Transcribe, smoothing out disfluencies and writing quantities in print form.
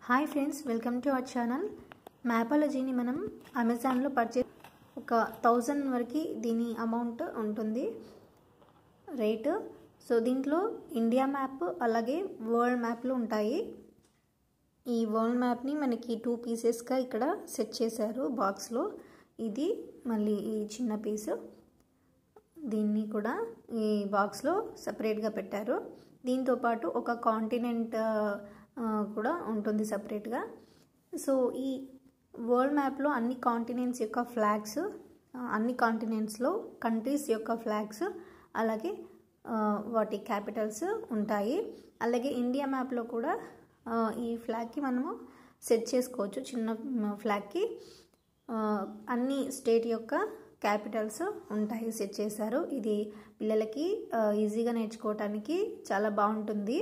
Hi friends, welcome to our channel. మ్యాపాలజీని మనం అమెజాన్లో పర్చేస్ ఒక 1000 వరకు దీని అమౌంట్ ఉంటుంది రేటు. సో దీంట్లో ఇండియా మ్యాప్ అలాగే వరల్డ్ మ్యాప్లు ఉంటాయి. ఈ వరల్డ్ మ్యాప్ని మనకి 2 పీసెస్గా ఇక్కడ సెట్ చేశారు బాక్స్లో. ఇది మళ్ళీ ఈ చిన్న పీసు, దీన్ని కూడా ఈ బాక్స్లో సపరేట్గా పెట్టారు. దీంతోపాటు ఒక కాంటినెంట్ కూడా ఉంటుంది సపరేట్గా. సో ఈ వరల్డ్ మ్యాప్లో అన్ని కాంటినెంట్స్ యొక్క ఫ్లాగ్స్, అన్ని కాంటినెంట్స్లో కంట్రీస్ యొక్క ఫ్లాగ్స్ అలాగే వాటి క్యాపిటల్స్ ఉంటాయి. అలాగే ఇండియా మ్యాప్లో కూడా ఈ ఫ్లాగ్కి మనము సెట్ చేసుకోవచ్చు. చిన్న ఫ్లాగ్కి అన్ని స్టేట్ యొక్క క్యాపిటల్స్ ఉంటాయి, సెట్ చేశారు. ఇది పిల్లలకి ఈజీగా నేర్చుకోవటానికి చాలా బాగుంటుంది.